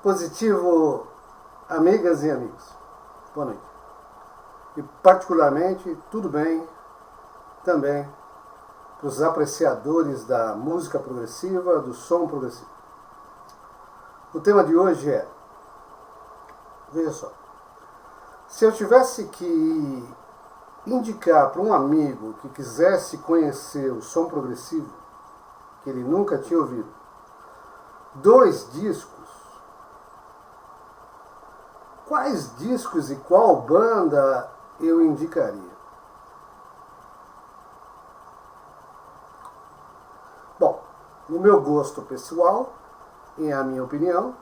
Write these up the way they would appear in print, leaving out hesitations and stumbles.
Positivo, amigas e amigos. Boa noite. E particularmente, tudo bem também para os apreciadores da música progressiva, do som progressivo. O tema de hoje é, veja só, se eu tivesse que indicar para um amigo que quisesse conhecer o som progressivo, que ele nunca tinha ouvido, 2 discos, quais discos e qual banda eu indicaria? Bom, no meu gosto pessoal, e a minha opinião,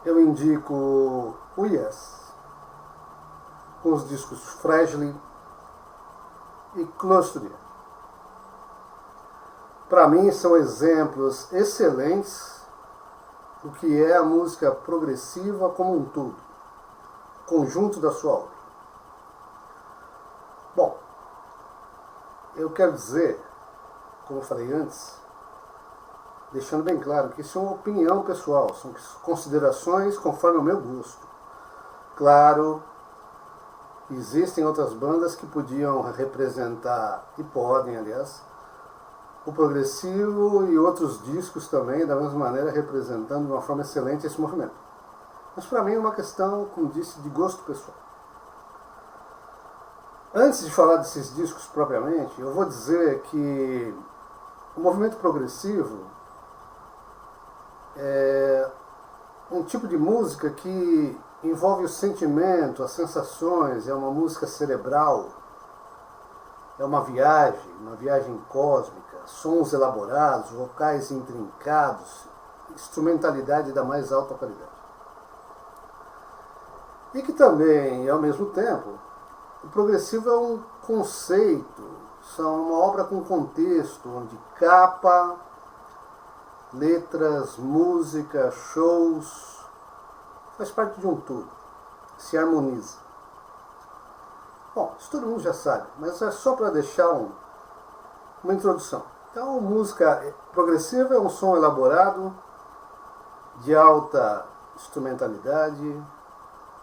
eu indico o Yes, com os discos Fragile e Close to the Edge. Para mim são exemplos excelentes do que é a música progressiva como um todo, conjunto da sua obra. Bom, eu quero dizer, como eu falei antes, deixando bem claro que isso é uma opinião pessoal, são considerações conforme o meu gosto. Claro, existem outras bandas que podiam representar, e podem, aliás, o progressivo e outros discos também, da mesma maneira, representando de uma forma excelente esse movimento. Mas para mim é uma questão, como disse, de gosto pessoal. Antes de falar desses discos propriamente, eu vou dizer que o movimento progressivo é um tipo de música que envolve o sentimento, as sensações, é uma música cerebral, é uma viagem cósmica, sons elaborados, vocais intrincados, instrumentalidade da mais alta qualidade. E que também, ao mesmo tempo, o progressivo é um conceito, são uma obra com contexto, onde capa, letras, música, shows, faz parte de um todo, se harmoniza. Bom, isso todo mundo já sabe, mas é só para deixar uma introdução. Então, música progressiva é um som elaborado, de alta instrumentalidade,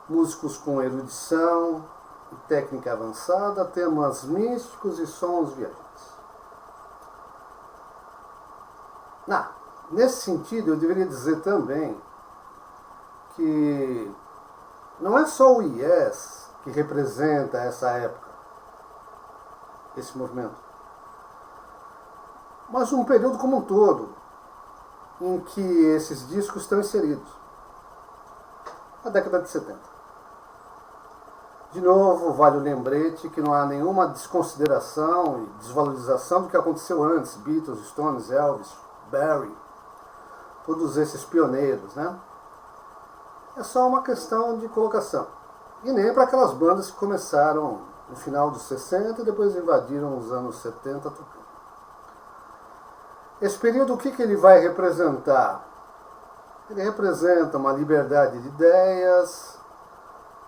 músicos com erudição e técnica avançada, temas místicos e sons viajantes. Nesse sentido, eu deveria dizer também que não é só o Yes que representa essa época, esse movimento, mas um período como um todo em que esses discos estão inseridos. A década de 70. De novo, vale o lembrete que não há nenhuma desconsideração e desvalorização do que aconteceu antes, Beatles, Stones, Elvis, Barry, todos esses pioneiros, né? É só uma questão de colocação. E nem para aquelas bandas que começaram no final dos 60 e depois invadiram os anos 70 tocando. Esse período, o que ele vai representar? Ele representa uma liberdade de ideias,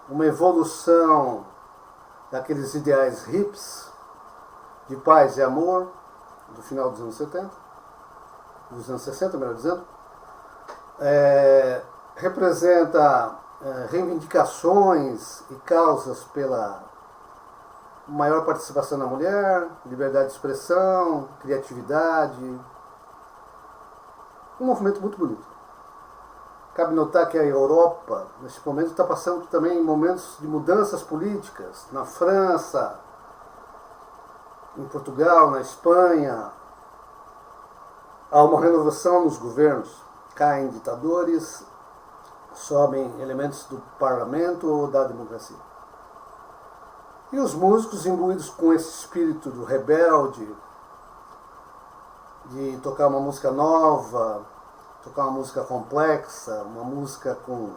uma evolução daqueles ideais hips, de paz e amor, do final dos anos 70, dos anos 60, melhor dizendo. Representa reivindicações e causas pela maior participação da mulher, liberdade de expressão, criatividade. Um movimento muito bonito. Cabe notar que a Europa, nesse momento, está passando também momentos de mudanças políticas. Na França, em Portugal, na Espanha, há uma renovação nos governos. Caem ditadores, sobem elementos do parlamento ou da democracia. E os músicos, imbuídos com esse espírito do rebelde, de tocar uma música nova, tocar uma música complexa, uma música com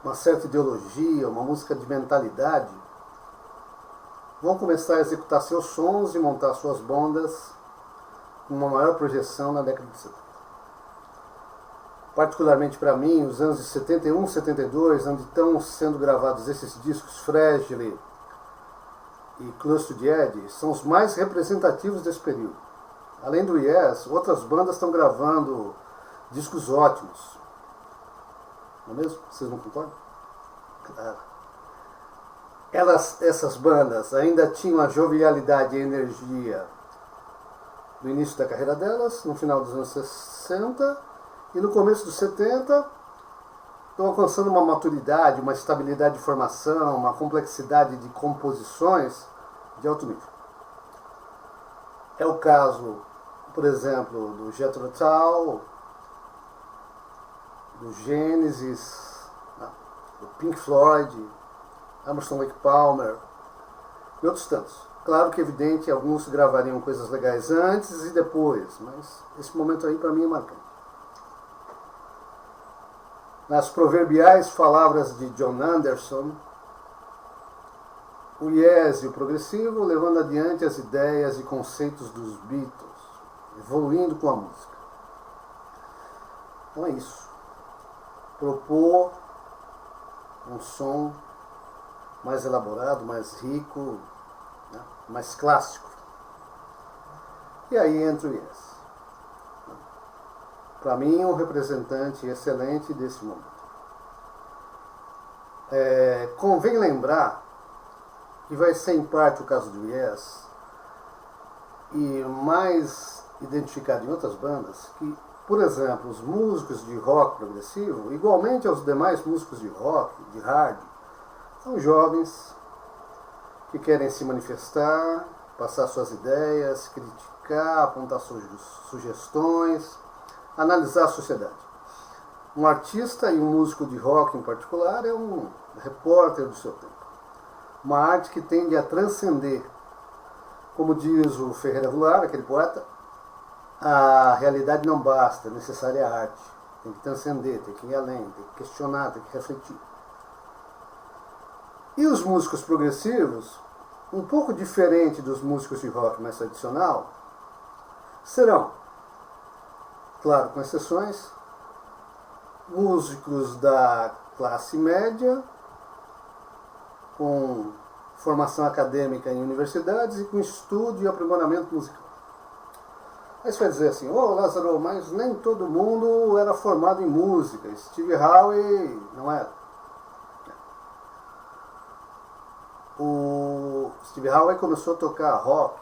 uma certa ideologia, uma música de mentalidade, vão começar a executar seus sons e montar suas bandas com uma maior projeção na década de 70. Particularmente para mim, os anos de 71, 72, onde estão sendo gravados esses discos Fragile e Close to the Edge, são os mais representativos desse período. Além do Yes, outras bandas estão gravando discos ótimos. não é mesmo? Vocês não concordam? Claro. Essas bandas ainda tinham a jovialidade e a energia no início da carreira delas, no final dos anos 60 e no começo dos 70, estão alcançando uma maturidade, uma estabilidade de formação, uma complexidade de composições de alto nível. É o caso, por exemplo, do Jethro Tull, do Genesis, do Pink Floyd, Emerson Lake Palmer e outros tantos. Claro que é evidente, alguns gravariam coisas legais antes e depois, mas esse momento aí para mim é marcante. Nas proverbiais palavras de John Anderson, o Yes e o progressivo levando adiante as ideias e conceitos dos Beatles, evoluindo com a música. Então é isso. Propor um som mais elaborado, mais rico, né, mais clássico. E aí entra o Yes. Para mim, um representante excelente desse momento. Convém lembrar que vai ser em parte o caso do Yes e mais identificado em outras bandas, que, por exemplo, os músicos de rock progressivo, igualmente aos demais músicos de rock, de hard, são jovens que querem se manifestar, passar suas ideias, criticar, apontar suas sugestões, analisar a sociedade. Um artista e um músico de rock em particular é um repórter do seu tempo. Uma arte que tende a transcender. Como diz o Ferreira Goulart, aquele poeta, a realidade não basta, é necessária a arte. Tem que transcender, tem que ir além, tem que questionar, tem que refletir. E os músicos progressivos, um pouco diferente dos músicos de rock mais tradicional, serão, claro, com exceções, músicos da classe média, com formação acadêmica em universidades e com estudo e aprimoramento musical. Aí você vai dizer assim, Lázaro, mas nem todo mundo era formado em música. Steve Howe não era. O Steve Howe começou a tocar rock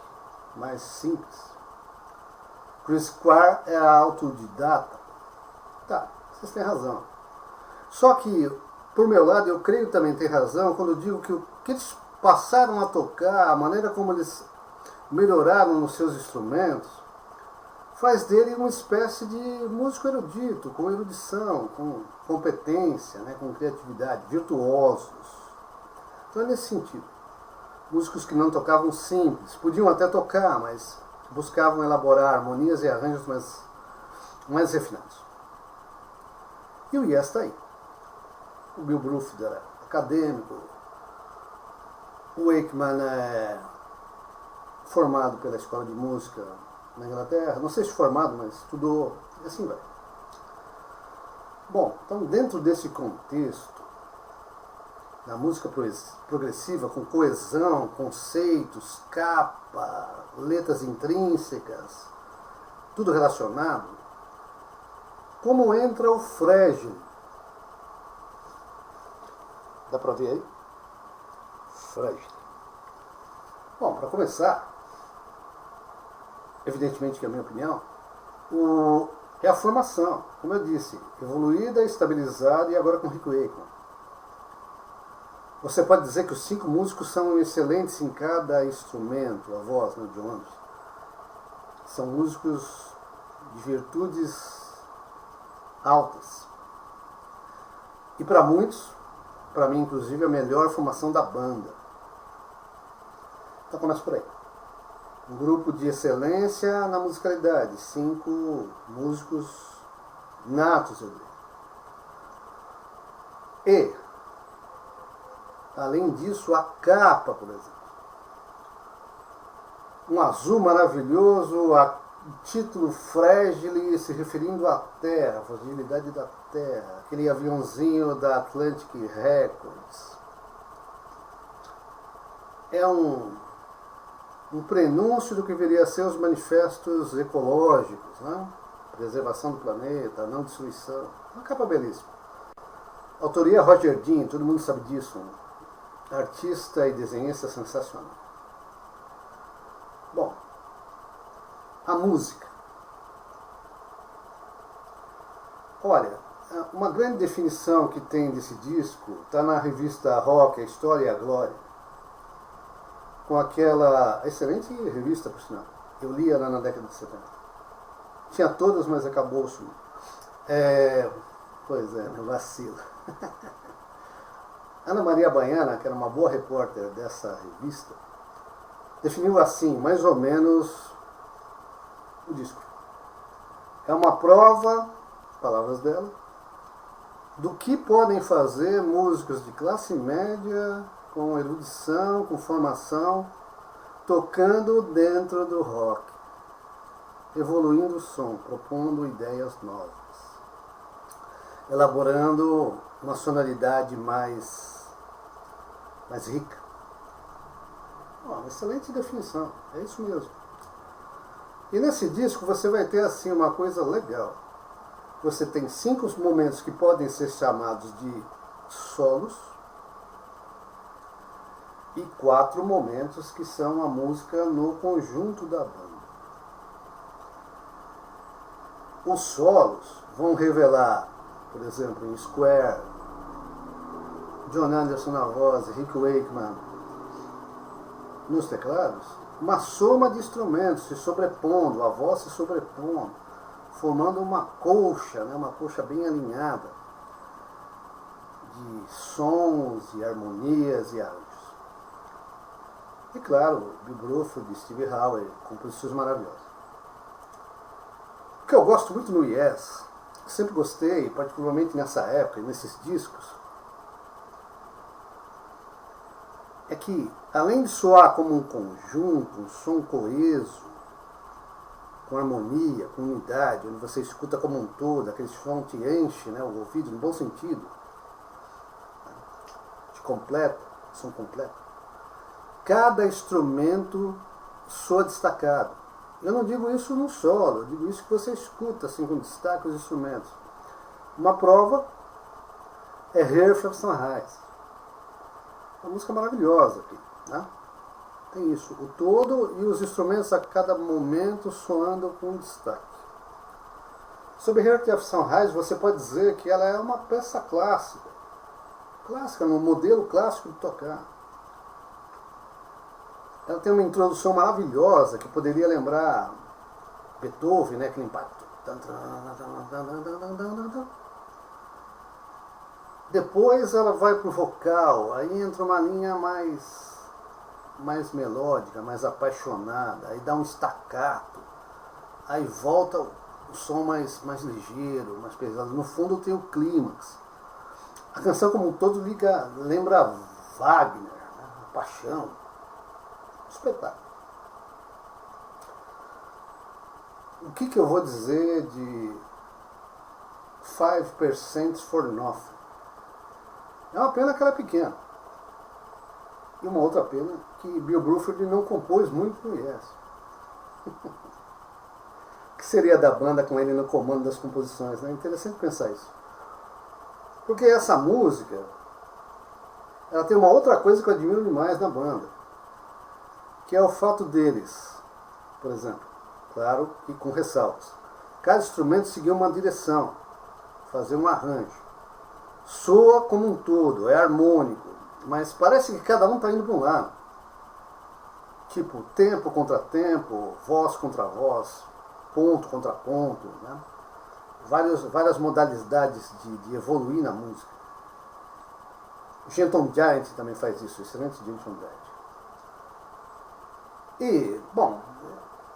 mais simples. Chris Squire era autodidata. Tá, vocês têm razão. Só que, por meu lado, eu creio também ter razão quando eu digo que o que eles passaram a tocar, a maneira como eles melhoraram nos seus instrumentos, faz dele uma espécie de músico erudito, com erudição, com competência, né, com criatividade, virtuosos. Então é nesse sentido. Músicos que não tocavam simples, podiam até tocar, mas buscavam elaborar harmonias e arranjos mais refinados. E o Yes está aí. O Bill Bruford era acadêmico, o Wakeman é formado pela escola de música na Inglaterra, não sei se formado, mas estudou, e assim vai. Bom, então dentro desse contexto da música progressiva, com coesão, conceitos, capa, letras intrínsecas, tudo relacionado, como entra o Fregel? Dá para ver aí? Fregel. Bom, para começar, evidentemente que é a minha opinião, é a formação, como eu disse, evoluída, estabilizada e agora com Rick Wakeman. Você pode dizer que os 5 músicos são excelentes em cada instrumento, a voz, né, de ônibus. São músicos de virtudes altas. E para muitos, para mim inclusive, a melhor formação da banda. Então começa por aí. Um grupo de excelência na musicalidade. 5 músicos natos, eu diria. E, além disso, a capa, por exemplo. Um azul maravilhoso, título Fragile se referindo à Terra, a fragilidade da Terra. Aquele aviãozinho da Atlantic Records. É um prenúncio do que viria a ser os manifestos ecológicos, né? Preservação do planeta, não destruição. Uma capa belíssima. Autoria Roger Dean, todo mundo sabe disso. Artista e desenhista sensacional. Bom, a música. Olha, uma grande definição que tem desse disco está na revista Rock, A História e a Glória, com aquela excelente revista, por sinal. Eu lia lá na década de 70. Tinha todas, mas acabou sumindo. Pois é, meu vacilo. Ana Maria Baiana, que era uma boa repórter dessa revista, definiu assim, mais ou menos, o disco. É uma prova, palavras dela, do que podem fazer músicos de classe média, com erudição, com formação, tocando dentro do rock, evoluindo o som, propondo ideias novas, elaborando uma sonoridade mais rica. Uma excelente definição, é isso mesmo. E nesse disco você vai ter assim uma coisa legal. Você tem 5 momentos que podem ser chamados de solos e 4 momentos que são a música no conjunto da banda. Os solos vão revelar, por exemplo, em Square, John Anderson na voz, Rick Wakeman nos teclados, uma soma de instrumentos se sobrepondo, a voz se sobrepondo, formando uma colcha, né, uma colcha bem alinhada de sons e harmonias e arranjos. E claro, Bill Bruford e Steve Howe, composições maravilhosas. O que eu gosto muito no Yes, sempre gostei, particularmente nessa época, nesses discos, é que, além de soar como um conjunto, um som coeso, com harmonia, com unidade, onde você escuta como um todo, aquele som te enche, né, o ouvido, no bom sentido, te completa, som completo. Cada instrumento soa destacado. Eu não digo isso no solo, eu digo isso que você escuta, assim, com destaque os instrumentos. Uma prova é Here from Sunrise. Uma música maravilhosa aqui, né? Tem isso, o todo e os instrumentos a cada momento soando com destaque. Sobre Here from Sunrise, você pode dizer que ela é uma peça clássica. Clássica, no modelo clássico de tocar. Ela tem uma introdução maravilhosa que poderia lembrar Beethoven, né? Aquele impacto. Depois ela vai para o vocal, aí entra uma linha mais melódica, mais apaixonada, aí dá um staccato, aí volta o som mais ligeiro, mais pesado. No fundo tem o clímax. A canção como um todo lembra Wagner, né? A paixão. Espetáculo. O que eu vou dizer de 5% for Nothing? É uma pena que ela é pequena. E uma outra pena que Bill Bruford não compôs muito no Yes. O que seria da banda com ele no comando das composições, né? É interessante pensar isso. Porque essa música, ela tem uma outra coisa que eu admiro demais na banda, que é o fato deles, por exemplo, claro, e com ressalvas, cada instrumento seguir uma direção, fazer um arranjo. Soa como um todo, é harmônico, mas parece que cada um está indo para um lado. Tipo, tempo contra tempo, voz contra voz, ponto contra ponto, né? Várias modalidades de evoluir na música. O Gentle Giant também faz isso, excelente Gentle Giant. E, bom,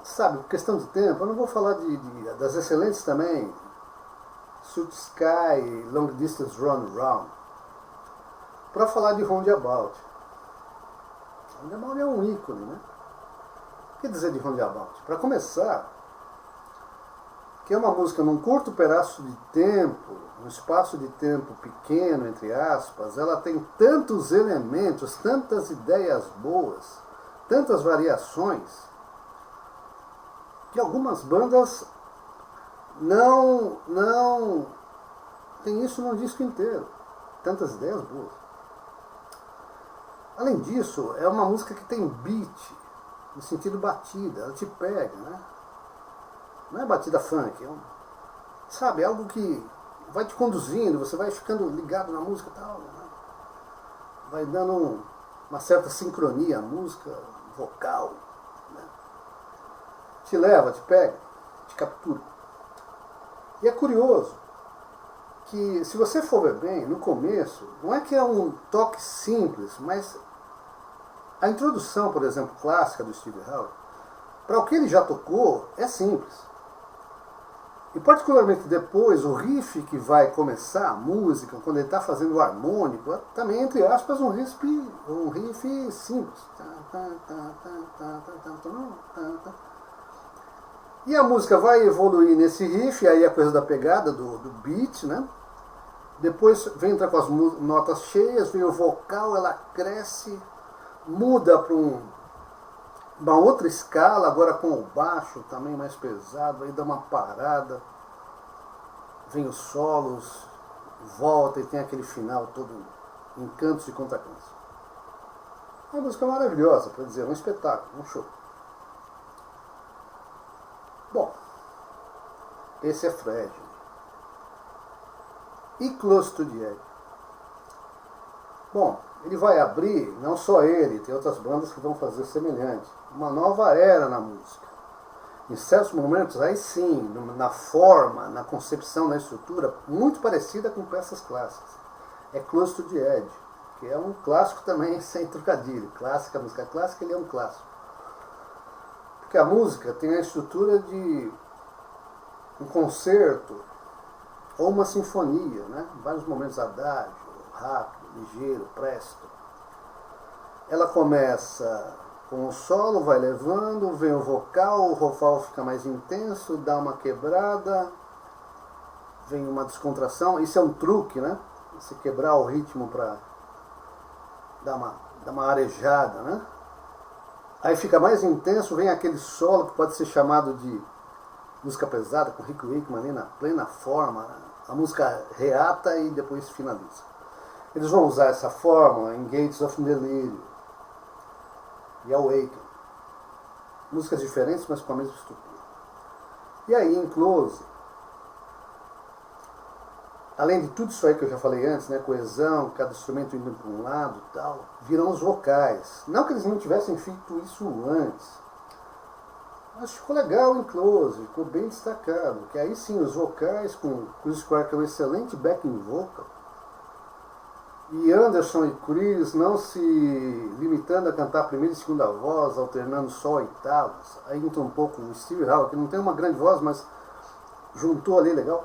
sabe, questão de tempo, eu não vou falar das excelentes também, Suit Sky, Long Distance Run Around, para falar de Roundabout. Roundabout é um ícone, né? O que dizer de Roundabout? Para começar, que é uma música num curto pedaço de tempo, um espaço de tempo pequeno, entre aspas, ela tem tantos elementos, tantas ideias boas, tantas variações, que algumas bandas não tem isso no disco inteiro. tantas ideias boas. Além disso, é uma música que tem beat, no sentido batida, ela te pega, né? Não é batida funk, sabe, é algo que vai te conduzindo, você vai ficando ligado na música e tal, né? Vai dando uma certa sincronia à música, vocal, né? Te leva, te pega, te captura. E é curioso que, se você for ver bem, no começo, não é que é um toque simples, mas a introdução, por exemplo, clássica do Steve Howe, para o que ele já tocou, é simples. E particularmente depois, o riff que vai começar a música, quando ele está fazendo o harmônico, é também, entre aspas, um riff simples. E a música vai evoluir nesse riff, aí a coisa da pegada, do beat, né? Depois entra com as notas cheias, vem o vocal, ela cresce, muda para uma outra escala, agora com o baixo também mais pesado, aí dá uma parada, vem os solos, volta e tem aquele final todo em cantos e contracantos. É uma música maravilhosa, para dizer, um espetáculo, um show. Bom, esse é Fred. E Close to the Edge? Bom, ele vai abrir, não só ele, tem outras bandas que vão fazer semelhante, uma nova era na música. Em certos momentos, aí sim, na forma, na concepção, na estrutura, muito parecida com peças clássicas. É Close to the Edge, que é um clássico também sem trocadilho. Clássica, música clássica, ele é um clássico. Porque a música tem a estrutura de um concerto ou uma sinfonia, né? Vários momentos adágio, rápido, ligeiro, presto. Ela começa com o solo, vai levando, vem o vocal fica mais intenso, dá uma quebrada, vem uma descontração. Isso é um truque, né? Você quebrar o ritmo para dar uma arejada, né? Aí fica mais intenso, vem aquele solo que pode ser chamado de música pesada, com Rick Wakeman ali na plena forma, né? A música reata e depois finaliza. Eles vão usar essa fórmula em Gates of Delirium e Awaken. Músicas diferentes, mas com a mesma estrutura. E aí, em Close, além de tudo isso aí que eu já falei antes, né, coesão, cada instrumento indo para um lado e tal, virão os vocais. Não que eles não tivessem feito isso antes, mas ficou legal em Close, ficou bem destacado. Que aí sim, os vocais, com Chris Squire, que é um excelente backing vocal, e Anderson e Chris não se limitando a cantar a primeira e segunda voz, alternando só oitavas. Aí entra um pouco o Steve Howe, que não tem uma grande voz, mas juntou ali legal.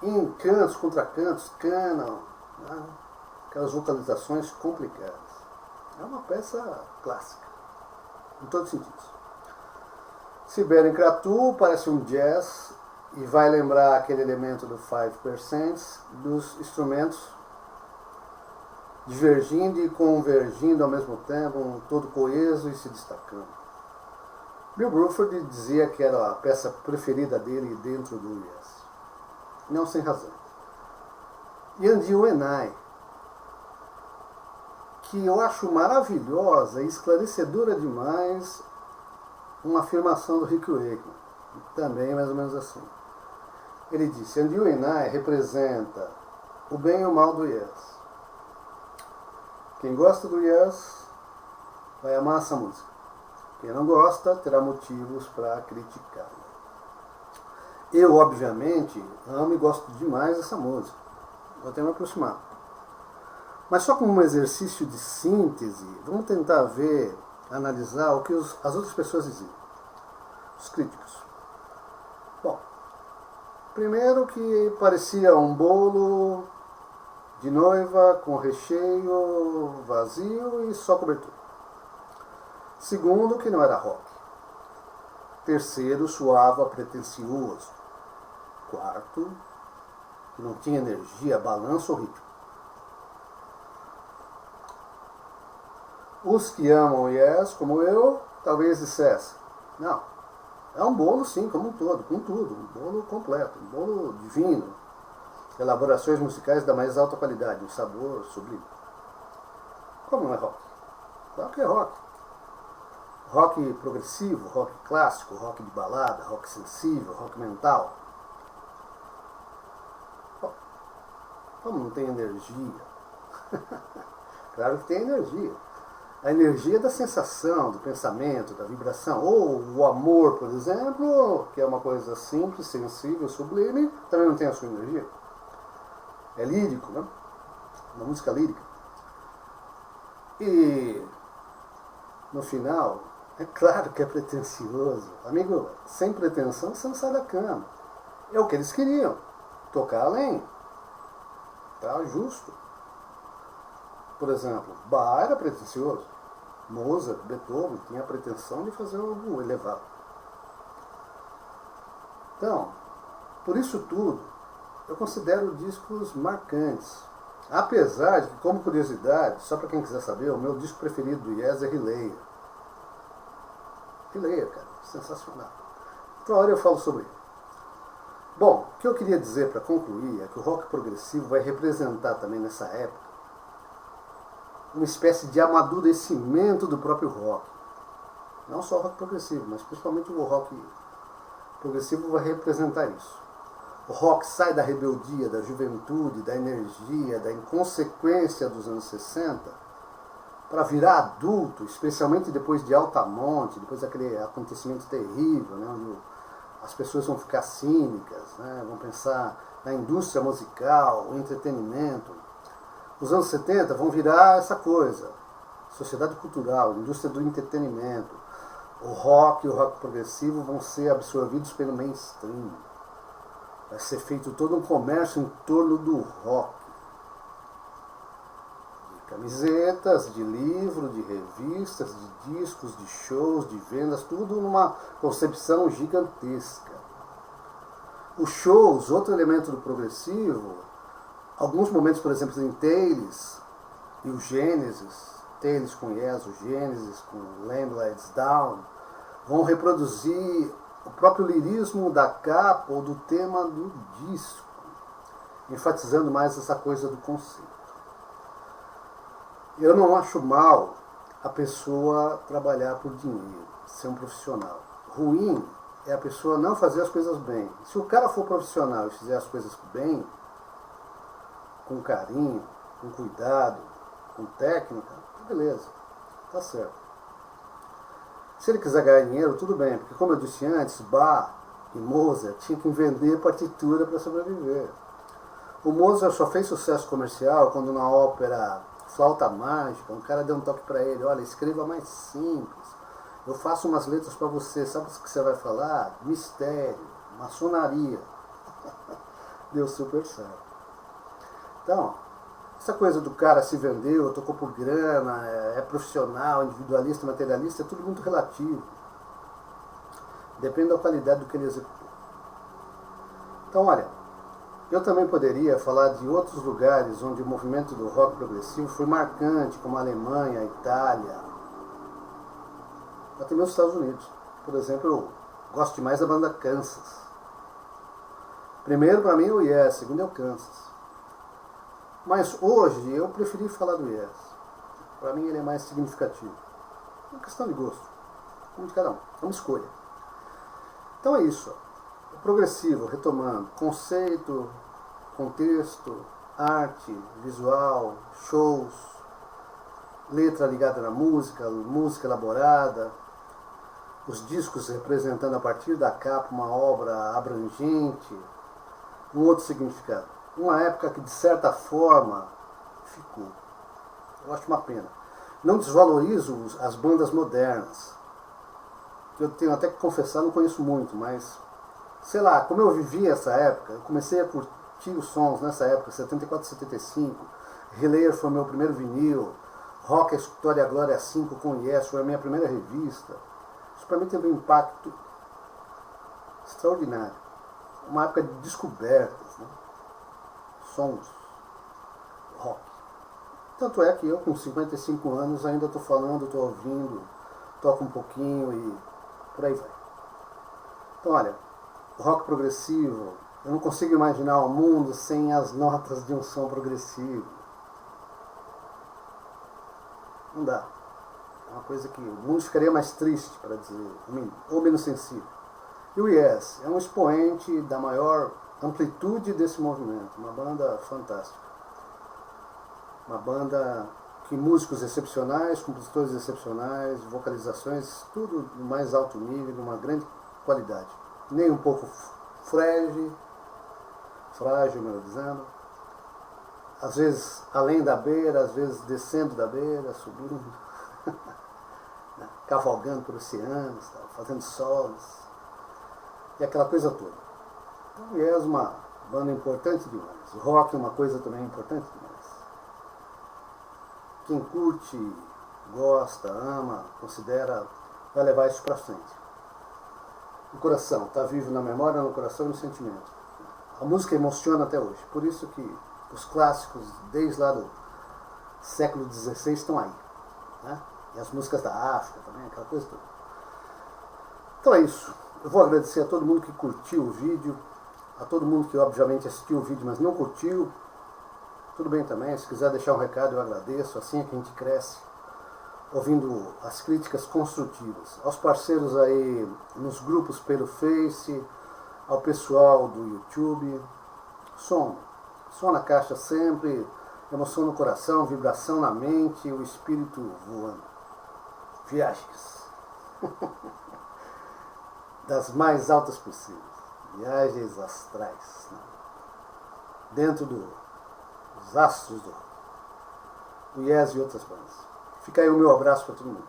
Em cantos, contracantos, canon, né? Aquelas vocalizações complicadas. É uma peça clássica, em todos os sentidos. Sibelian Kratu parece um jazz e vai lembrar aquele elemento do 5% dos instrumentos divergindo e convergindo ao mesmo tempo, um todo coeso e se destacando. Bill Bruford dizia que era a peça preferida dele dentro do Yes. Não sem razão. And You and I, que eu acho maravilhosa e esclarecedora demais, uma afirmação do Rick Wakeman, também mais ou menos assim. Ele disse: And You and I representa o bem e o mal do Yes. Quem gosta do Yes vai amar essa música. Quem não gosta terá motivos para criticá-la. Eu, obviamente, amo e gosto demais dessa música. Vou até me aproximar. Mas só como um exercício de síntese, vamos tentar ver, analisar o que as outras pessoas diziam. Os críticos. Bom, primeiro que parecia um bolo de noiva com recheio vazio e só cobertura. Segundo, que não era rock. Terceiro, soava pretensioso. Quarto, que não tinha energia, balanço ou ritmo. Os que amam Yes, como eu, talvez dissessem: não, é um bolo sim, como um todo, com tudo, um bolo completo, um bolo divino. elaborações musicais da mais alta qualidade, um sabor sublime. Como não é rock? Claro que é rock. Rock progressivo, rock clássico, rock de balada, rock sensível, rock mental. Como não tem energia? Claro que tem energia. A energia da sensação, do pensamento, da vibração. Ou o amor, por exemplo, que é uma coisa simples, sensível, sublime, também não tem a sua energia. É lírico, né? Uma música lírica. E no final, é claro que é pretensioso. Amigo, sem pretensão você não sai da cama. É o que eles queriam. Tocar além. Tá justo. Por exemplo, Bach era pretensioso. Mozart, Beethoven tinha a pretensão de fazer algo elevado. Então, por isso tudo, eu considero discos marcantes. Apesar de que, como curiosidade, só para quem quiser saber, o meu disco preferido do Yes é Relayer. Relayer, cara, sensacional. Outra hora eu falo sobre ele. Bom, o que eu queria dizer para concluir é que o rock progressivo vai representar também nessa época uma espécie de amadurecimento do próprio rock. Não só o rock progressivo, mas principalmente o rock progressivo vai representar isso. O rock sai da rebeldia, da juventude, da energia, da inconsequência dos anos 60 para virar adulto, especialmente depois de Altamonte, depois daquele acontecimento terrível, né, onde as pessoas vão ficar cínicas, né, vão pensar na indústria musical, o entretenimento. Os anos 70 vão virar essa coisa, sociedade cultural, indústria do entretenimento. O rock e o rock progressivo vão ser absorvidos pelo mainstream. Vai ser feito todo um comércio em torno do rock. De camisetas, de livros, de revistas, de discos, de shows, de vendas, tudo numa concepção gigantesca. Os shows, outro elemento do progressivo, alguns momentos, por exemplo, em Tales e o Genesis, Tales com Yes, o Genesis com Lamb Lies Down, vão reproduzir o próprio lirismo da capa ou do tema do disco, enfatizando mais essa coisa do conceito. Eu não acho mal a pessoa trabalhar por dinheiro, ser um profissional. Ruim é a pessoa não fazer as coisas bem. Se o cara for profissional e fizer as coisas bem, com carinho, com cuidado, com técnica, beleza, tá certo. Se ele quiser ganhar dinheiro, tudo bem, porque como eu disse antes, Bach e Mozart tinham que vender partitura para sobreviver. O Mozart só fez sucesso comercial quando na ópera Flauta Mágica, um cara deu um toque para ele, olha, escreva mais simples, eu faço umas letras para você, sabe o que você vai falar? Mistério, maçonaria. Deu super certo. Então, essa coisa do cara se vendeu, tocou por grana, é profissional, individualista, materialista, é tudo muito relativo. Depende da qualidade do que ele executou. Então, olha, eu também poderia falar de outros lugares onde o movimento do rock progressivo foi marcante, como a Alemanha, a Itália, até mesmo os Estados Unidos. Por exemplo, eu gosto demais da banda Kansas. Primeiro, para mim, é o Yes, segundo é o Kansas. Mas hoje eu preferi falar do Yes. Para mim ele é mais significativo. É uma questão de gosto. Um de cada um. É uma escolha. Então é isso. O progressivo, retomando. Conceito, contexto, arte, visual, shows, letra ligada na música, música elaborada, os discos representando a partir da capa uma obra abrangente, um outro significado. Uma época que, de certa forma, ficou. Eu acho uma pena. Não desvalorizo as bandas modernas. Eu tenho até que confessar, não conheço muito, mas, sei lá, como eu vivi essa época, eu comecei a curtir os sons nessa época, 74, 75. Relayer foi meu primeiro vinil. Rock, a História e a Glória 5 com Yes foi a minha primeira revista. Isso para mim teve um impacto extraordinário. Uma época de descobertas, né? Sons, rock. Tanto é que eu, com 55 anos, ainda estou falando, estou ouvindo, toco um pouquinho e por aí vai. Então, olha, o rock progressivo Eu não consigo imaginar um mundo sem as notas de um som progressivo. Não dá. É uma coisa que o mundo ficaria mais triste, para dizer, ou menos sensível. E o Yes é um expoente da maior amplitude desse movimento. Uma banda fantástica. Uma banda que músicos excepcionais, compositores excepcionais, vocalizações, tudo do mais alto nível, de uma grande qualidade. Nem um pouco frágil, melhor dizendo. Às vezes além da beira, às vezes descendo da beira, subindo, cavalgando por oceanos, fazendo solos, e aquela coisa toda. Então, é uma banda importante demais. O rock é uma coisa também importante demais. Quem curte, gosta, ama, considera, vai levar isso para frente. O coração está vivo na memória, no coração e no sentimento. A música emociona até hoje. Por isso que os clássicos, desde lá do século XVI, estão aí. Né? E as músicas da África também, aquela coisa toda. Então é isso. Eu vou agradecer a todo mundo que curtiu o vídeo, a todo mundo que obviamente assistiu o vídeo, mas não curtiu. Tudo bem também, se quiser deixar um recado eu agradeço, assim é que a gente cresce, ouvindo as críticas construtivas. Aos parceiros aí nos grupos pelo Face, ao pessoal do YouTube, som na caixa sempre, emoção no coração, vibração na mente, o espírito voando. Viagens. Das mais altas possíveis. Viagens astrais. Né? Dentro dos astros do Yes e outras bandas. Fica aí o meu abraço para todo mundo.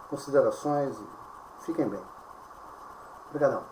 Considerações e fiquem bem. Obrigadão.